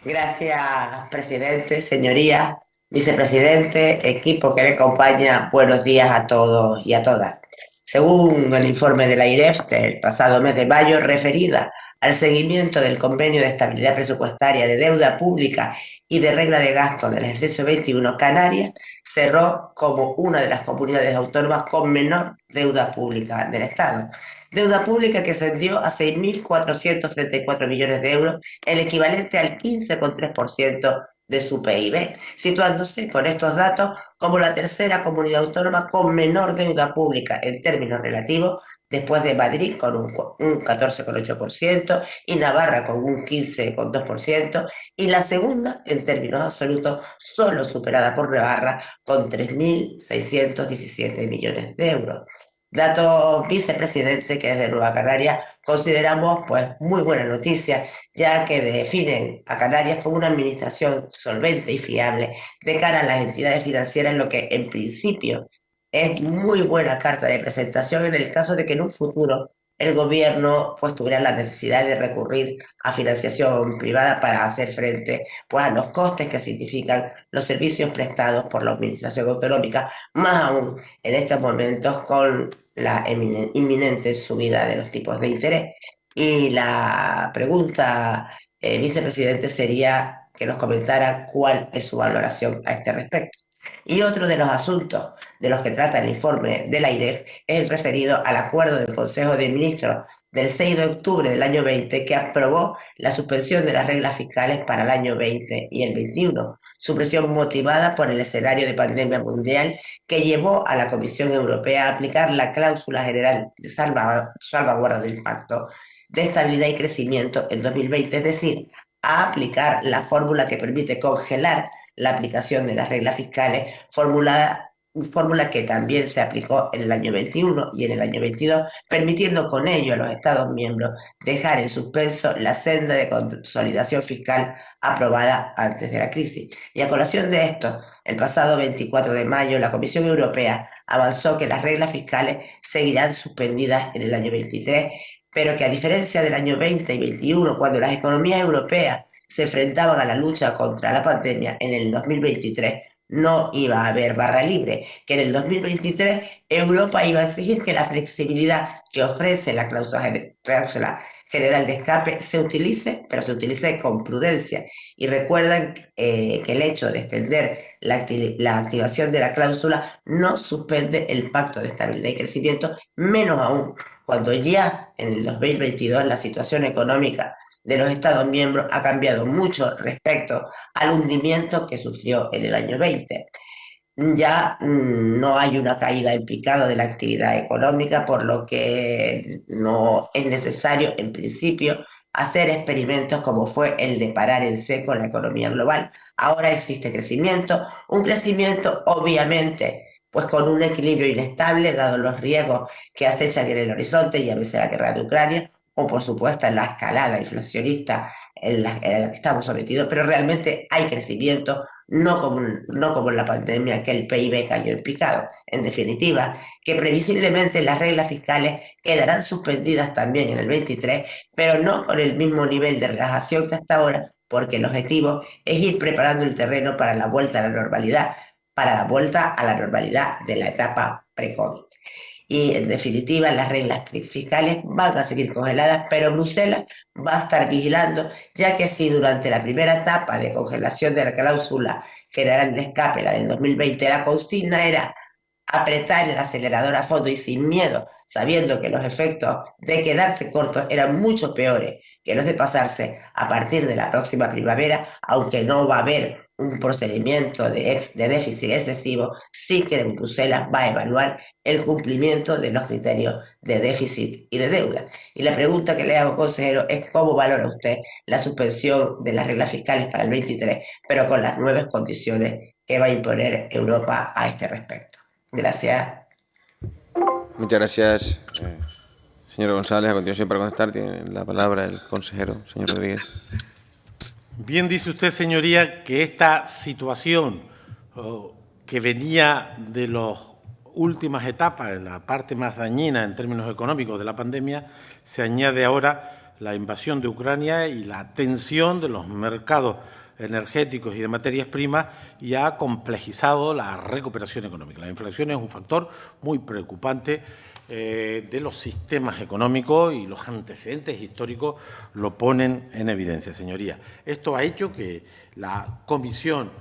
Gracias, presidente, señoría, vicepresidente, equipo que le acompaña. Buenos días a todos y a todas. Según el informe de la IREF del pasado mes de mayo, referida al seguimiento del convenio de estabilidad presupuestaria de deuda pública y de regla de gasto del ejercicio 21, Canarias cerró como una de las comunidades autónomas con menor deuda pública del Estado. Deuda pública que ascendió a 6.434 millones de euros, el equivalente al 15,3% de su PIB, situándose con estos datos como la tercera comunidad autónoma con menor deuda pública en términos relativos, después de Madrid con un 14,8% y Navarra con un 15,2%, y la segunda en términos absolutos, solo superada por Navarra con 3.617 millones de euros. Datos, vicepresidente, que desde Nueva Canaria consideramos pues muy buena noticia, ya que definen a Canarias como una administración solvente y fiable de cara a las entidades financieras, lo que en principio es muy buena carta de presentación en el caso de que en un futuro el gobierno pues tuviera la necesidad de recurrir a financiación privada para hacer frente pues a los costes que significan los servicios prestados por la administración autonómica, más aún en estos momentos con la inminente subida de los tipos de interés. Y la pregunta, vicepresidente, sería que nos comentara cuál es su valoración a este respecto. Y otro de los asuntos de los que trata el informe de la IREF es el referido al acuerdo del Consejo de Ministros del 6 de octubre del año 20 que aprobó la suspensión de las reglas fiscales para el año 20 y el 21, supresión motivada por el escenario de pandemia mundial que llevó a la Comisión Europea a aplicar la cláusula general de salvaguarda del Pacto de Estabilidad y Crecimiento en 2020, es decir, a aplicar la fórmula que permite congelar la aplicación de las reglas fiscales, fórmula que también se aplicó en el año 21 y en el año 22, permitiendo con ello a los Estados miembros dejar en suspenso la senda de consolidación fiscal aprobada antes de la crisis. Y a colación de esto, el pasado 24 de mayo, la Comisión Europea avanzó que las reglas fiscales seguirán suspendidas en el año 23, pero que a diferencia del año 20 y 21, cuando las economías europeas se enfrentaban a la lucha contra la pandemia, en el 2023 no iba a haber barra libre, que en el 2023 Europa iba a exigir que la flexibilidad que ofrece la cláusula general de escape se utilice, pero se utilice con prudencia. Y recuerdan que el hecho de extender la activación de la cláusula no suspende el pacto de estabilidad y crecimiento, menos aún cuando ya en el 2022 la situación económica de los Estados miembros ha cambiado mucho respecto al hundimiento que sufrió en el año 20. Ya no hay una caída en picado de la actividad económica, por lo que no es necesario, en principio, hacer experimentos como fue el de parar en seco la economía global. Ahora existe crecimiento, un crecimiento obviamente pues con un equilibrio inestable, dado los riesgos que acechan en el horizonte, ya sea la guerra de Ucrania, o por supuesto la escalada inflacionista en la que estamos sometidos, pero realmente hay crecimiento, no como en la pandemia, que el PIB cayó en picado. En definitiva, que previsiblemente las reglas fiscales quedarán suspendidas también en el 23, pero no con el mismo nivel de relajación que hasta ahora, porque el objetivo es ir preparando el terreno para la vuelta a la normalidad, para la vuelta a la normalidad de la etapa pre-COVID. Y en definitiva, las reglas fiscales van a seguir congeladas, pero Bruselas va a estar vigilando, ya que si durante la primera etapa de congelación de la cláusula general de escape, la del 2020, la consigna era apretar el acelerador a fondo y sin miedo, sabiendo que los efectos de quedarse cortos eran mucho peores que los de pasarse a partir de la próxima primavera, aunque no va a haber un procedimiento de déficit excesivo, sí que en Bruselas va a evaluar el cumplimiento de los criterios de déficit y de deuda. Y la pregunta que le hago, consejero, es cómo valora usted la suspensión de las reglas fiscales para el 23, pero con las nuevas condiciones que va a imponer Europa a este respecto. Gracias. Muchas gracias, señor González. A continuación, para contestar, tiene la palabra el consejero, señor Rodríguez. Bien dice usted, señoría, que esta situación que venía de las últimas etapas, en la parte más dañina en términos económicos de la pandemia, se añade ahora la invasión de Ucrania y la tensión de los mercados energéticos y de materias primas, y ha complejizado la recuperación económica. La inflación es un factor muy preocupante de los sistemas económicos, y los antecedentes históricos lo ponen en evidencia, señorías. Esto ha hecho que la Comisión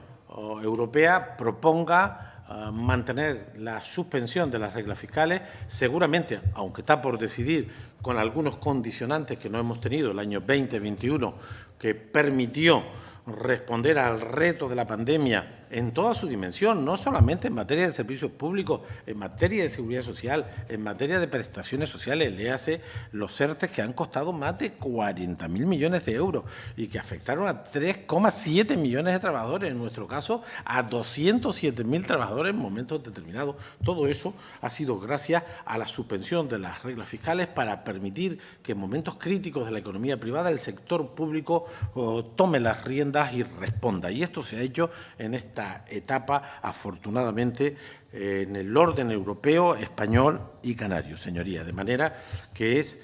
Europea proponga mantener la suspensión de las reglas fiscales, seguramente, aunque está por decidir, con algunos condicionantes que no hemos tenido el año 2021, que permitió responder al reto de la pandemia en toda su dimensión, no solamente en materia de servicios públicos, en materia de seguridad social, en materia de prestaciones sociales. Léase los ERTE, que han costado más de 40.000 millones de euros y que afectaron a 3,7 millones de trabajadores, en nuestro caso a 207.000 trabajadores en momentos determinados. Todo eso ha sido gracias a la suspensión de las reglas fiscales para permitir que en momentos críticos de la economía privada el sector público tome las riendas y responda. Y esto se ha hecho en esta etapa, afortunadamente, en el orden europeo, español y canario, señorías. De manera que es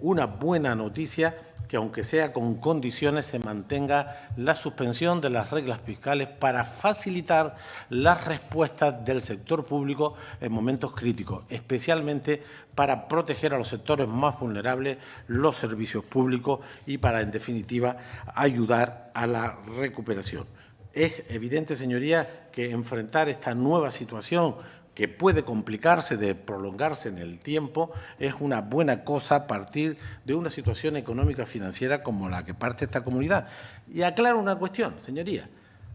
una buena noticia que, aunque sea con condiciones, se mantenga la suspensión de las reglas fiscales para facilitar las respuestas del sector público en momentos críticos, especialmente para proteger a los sectores más vulnerables, los servicios públicos, y para, en definitiva, ayudar a la recuperación. Es evidente, señorías, que enfrentar esta nueva situación, que puede complicarse, de prolongarse en el tiempo, es una buena cosa a partir de una situación económica financiera como la que parte esta comunidad. Y aclaro una cuestión, señorías,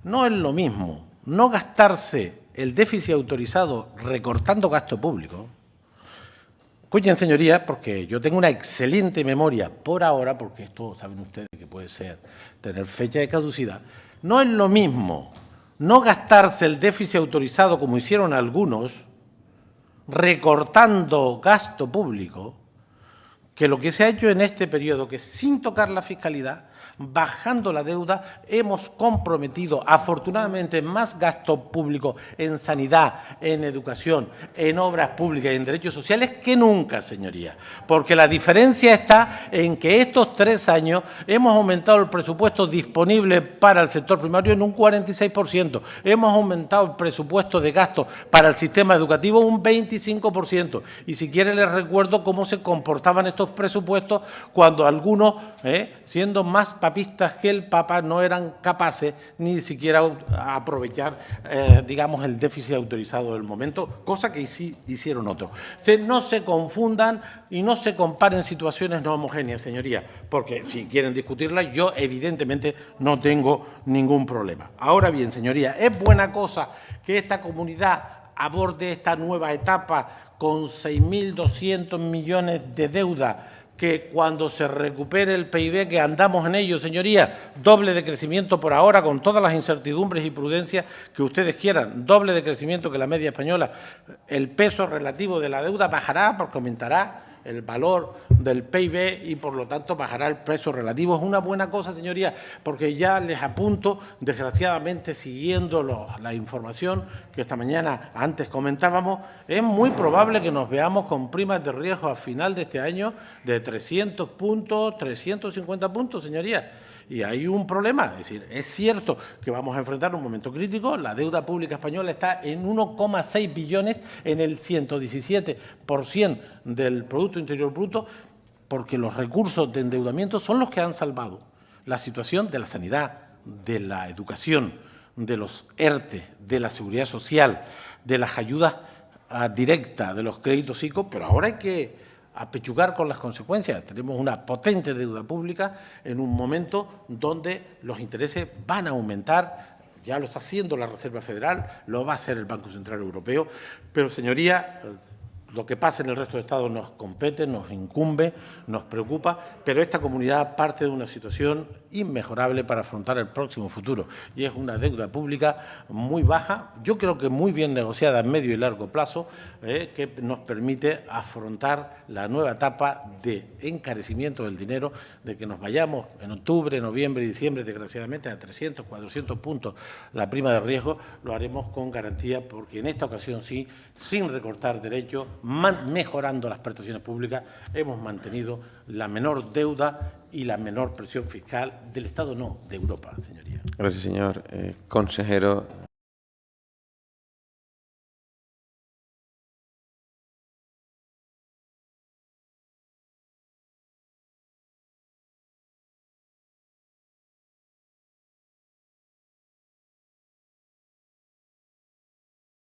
no es lo mismo no gastarse el déficit autorizado recortando gasto público. Escuchen, señorías, porque yo tengo una excelente memoria por ahora, porque esto saben ustedes que puede tener fecha de caducidad. No es lo mismo no gastarse el déficit autorizado, como hicieron algunos, recortando gasto público, que lo que se ha hecho en este periodo, que sin tocar la fiscalidad, bajando la deuda, hemos comprometido, afortunadamente, más gasto público en sanidad, en educación, en obras públicas y en derechos sociales que nunca, señorías. Porque la diferencia está en que estos 3 años hemos aumentado el presupuesto disponible para el sector primario en un 46%. Hemos aumentado el presupuesto de gasto para el sistema educativo un 25%. Y si quieren les recuerdo cómo se comportaban estos presupuestos cuando algunos, siendo más papistas que el Papa, no eran capaces ni siquiera aprovechar, digamos, el déficit autorizado del momento, cosa que sí hicieron otros. No se confundan y no se comparen situaciones no homogéneas, señorías, porque si quieren discutirlas, yo evidentemente no tengo ningún problema. Ahora bien, señorías, es buena cosa que esta comunidad aborde esta nueva etapa con 6.200 millones de deuda, que cuando se recupere el PIB, que andamos en ello, señorías, doble de crecimiento por ahora, con todas las incertidumbres y prudencias que ustedes quieran, doble de crecimiento que la media española, el peso relativo de la deuda bajará porque aumentará el valor del PIB y, por lo tanto, bajará el peso relativo. Es una buena cosa, señorías, porque ya les apunto, desgraciadamente, siguiendo la información que esta mañana antes comentábamos, es muy probable que nos veamos con primas de riesgo a final de este año de 300 puntos, 350 puntos, señorías. Y hay un problema, es decir, es cierto que vamos a enfrentar un momento crítico. La deuda pública española está en 1,6 billones, en el 117% del Producto Interior Bruto, porque los recursos de endeudamiento son los que han salvado la situación de la sanidad, de la educación, de los ERTE, de la seguridad social, de las ayudas directas, de los créditos ICO, pero ahora hay que apechugar con las consecuencias. Tenemos una potente deuda pública en un momento donde los intereses van a aumentar. Ya lo está haciendo la Reserva Federal, lo va a hacer el Banco Central Europeo, pero, señoría, lo que pasa en el resto de Estados nos compete, nos incumbe, nos preocupa, pero esta comunidad parte de una situación inmejorable para afrontar el próximo futuro. Y es una deuda pública muy baja, yo creo que muy bien negociada a medio y largo plazo, que nos permite afrontar la nueva etapa de encarecimiento del dinero, de que nos vayamos en octubre, noviembre y diciembre, desgraciadamente, a 300, 400 puntos la prima de riesgo. Lo haremos con garantía, porque en esta ocasión sí, sin recortar derechos, mejorando las prestaciones públicas, hemos mantenido la menor deuda y la menor presión fiscal del Estado, no, de Europa, señoría. Gracias, señor consejero.